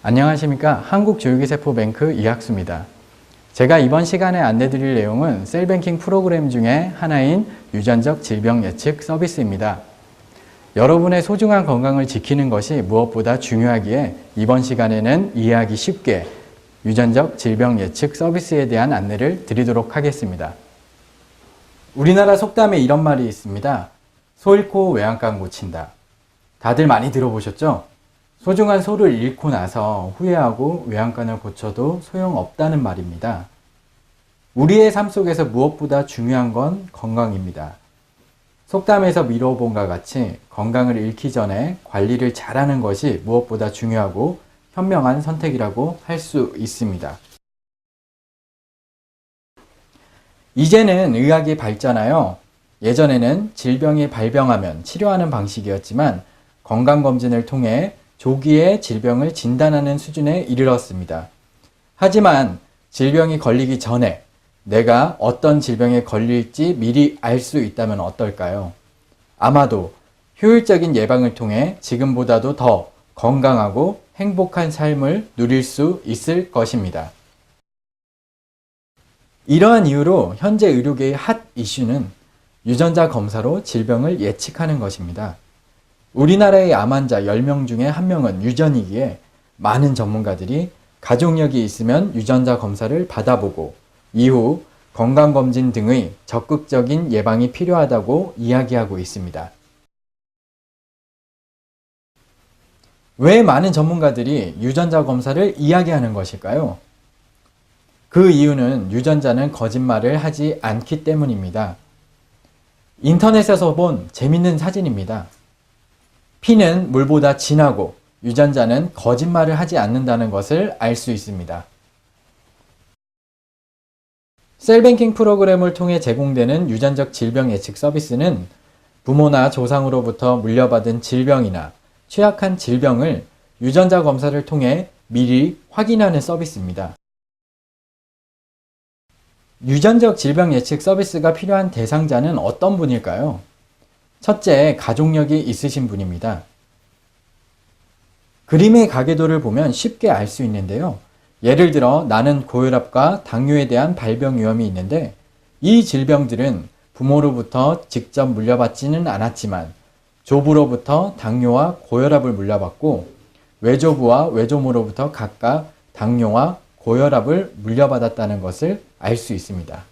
안녕하십니까. 한국줄기세포뱅크 이학수입니다. 제가 이번 시간에 안내드릴 내용은 셀뱅킹 프로그램 중에 하나인 유전적 질병 예측 서비스입니다. 여러분의 소중한 건강을 지키는 것이 무엇보다 중요하기에 이번 시간에는 이해하기 쉽게 유전적 질병 예측 서비스에 대한 안내를 드리도록 하겠습니다. 우리나라 속담에 이런 말이 있습니다. 소 잃고 외양간 고친다. 다들 많이 들어보셨죠? 소중한 소를 잃고 나서 후회하고 외양간을 고쳐도 소용없다는 말입니다. 우리의 삶 속에서 무엇보다 중요한 건 건강입니다. 속담에서 미뤄본 것 같이 건강을 잃기 전에 관리를 잘하는 것이 무엇보다 중요하고 현명한 선택이라고 할 수 있습니다. 이제는 의학이 발전하여 예전에는 질병이 발병하면 치료하는 방식이었지만 건강검진을 통해 조기에 질병을 진단하는 수준에 이르렀습니다. 하지만 질병이 걸리기 전에 내가 어떤 질병에 걸릴지 미리 알 수 있다면 어떨까요? 아마도 효율적인 예방을 통해 지금보다도 더 건강하고 행복한 삶을 누릴 수 있을 것입니다. 이러한 이유로 현재 의료계의 핫 이슈는 유전자 검사로 질병을 예측하는 것입니다. 우리나라의 암 환자 10명 중에 1명은 유전이기에 많은 전문가들이 가족력이 있으면 유전자 검사를 받아보고 이후 건강검진 등의 적극적인 예방이 필요하다고 이야기하고 있습니다. 왜 많은 전문가들이 유전자 검사를 이야기하는 것일까요? 그 이유는 유전자는 거짓말을 하지 않기 때문입니다. 인터넷에서 본 재밌는 사진입니다. 피는 물보다 진하고 유전자는 거짓말을 하지 않는다는 것을 알 수 있습니다. 셀뱅킹 프로그램을 통해 제공되는 유전적 질병 예측 서비스는 부모나 조상으로부터 물려받은 질병이나 취약한 질병을 유전자 검사를 통해 미리 확인하는 서비스입니다. 유전적 질병 예측 서비스가 필요한 대상자는 어떤 분일까요? 첫째, 가족력이 있으신 분입니다. 그림의 가계도를 보면 쉽게 알 수 있는데요. 예를 들어 나는 고혈압과 당뇨에 대한 발병 위험이 있는데 이 질병들은 부모로부터 직접 물려받지는 않았지만 조부로부터 당뇨와 고혈압을 물려받고 외조부와 외조모로부터 각각 당뇨와 고혈압을 물려받았다는 것을 알 수 있습니다.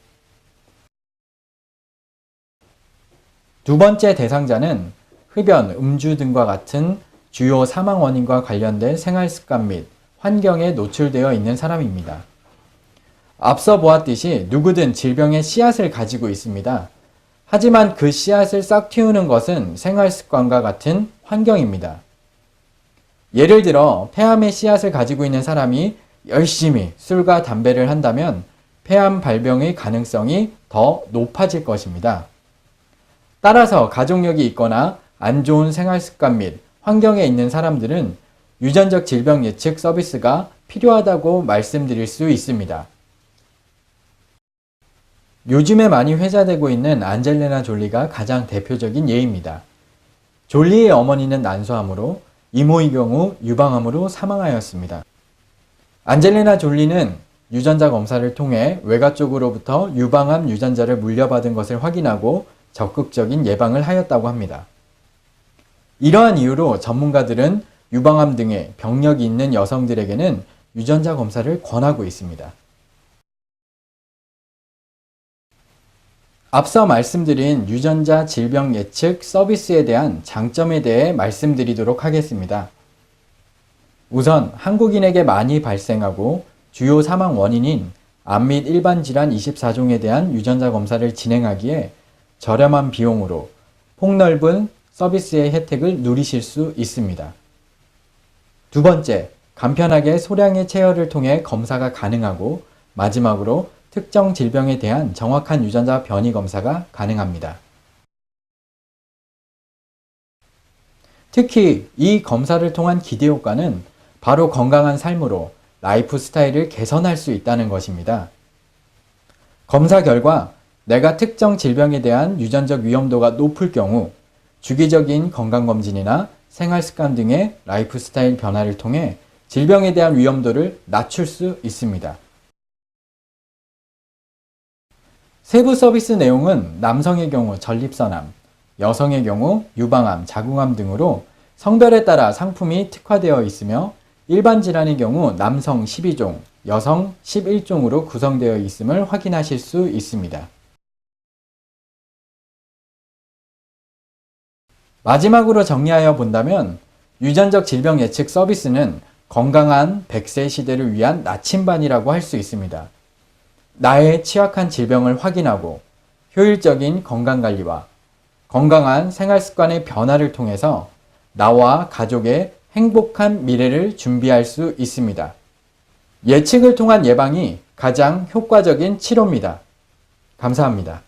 두 번째 대상자는 흡연, 음주 등과 같은 주요 사망 원인과 관련된 생활습관 및 환경에 노출되어 있는 사람입니다. 앞서 보았듯이 누구든 질병의 씨앗을 가지고 있습니다. 하지만 그 씨앗을 싹 틔우는 것은 생활습관과 같은 환경입니다. 예를 들어 폐암의 씨앗을 가지고 있는 사람이 열심히 술과 담배를 한다면 폐암 발병의 가능성이 더 높아질 것입니다. 따라서 가족력이 있거나 안 좋은 생활습관 및 환경에 있는 사람들은 유전적 질병 예측 서비스가 필요하다고 말씀드릴 수 있습니다. 요즘에 많이 회자되고 있는 안젤리나 졸리가 가장 대표적인 예입니다. 졸리의 어머니는 난소암으로 이모의 경우 유방암으로 사망하였습니다. 안젤리나 졸리는 유전자 검사를 통해 외가 쪽으로부터 유방암 유전자를 물려받은 것을 확인하고 적극적인 예방을 하였다고 합니다. 이러한 이유로 전문가들은 유방암 등의 병력이 있는 여성들에게는 유전자 검사를 권하고 있습니다. 앞서 말씀드린 유전자 질병 예측 서비스에 대한 장점에 대해 말씀드리도록 하겠습니다. 우선 한국인에게 많이 발생하고 주요 사망 원인인 암 및 일반 질환 24종에 대한 유전자 검사를 진행하기에 저렴한 비용으로 폭넓은 서비스의 혜택을 누리실 수 있습니다. 두 번째, 간편하게 소량의 체열을 통해 검사가 가능하고 마지막으로 특정 질병에 대한 정확한 유전자 변이 검사가 가능합니다. 특히 이 검사를 통한 기대 효과는 바로 건강한 삶으로 라이프 스타일을 개선할 수 있다는 것입니다. 검사 결과 내가 특정 질병에 대한 유전적 위험도가 높을 경우 주기적인 건강검진이나 생활습관 등의 라이프 스타일 변화를 통해 질병에 대한 위험도를 낮출 수 있습니다. 세부 서비스 내용은 남성의 경우 전립선암, 여성의 경우 유방암, 자궁암 등으로 성별에 따라 상품이 특화되어 있으며 일반 질환의 경우 남성 12종, 여성 11종으로 구성되어 있음을 확인하실 수 있습니다. 마지막으로 정리하여 본다면 유전적 질병 예측 서비스는 건강한 100세 시대를 위한 나침반이라고 할 수 있습니다. 나의 취약한 질병을 확인하고 효율적인 건강관리와 건강한 생활습관의 변화를 통해서 나와 가족의 행복한 미래를 준비할 수 있습니다. 예측을 통한 예방이 가장 효과적인 치료입니다. 감사합니다.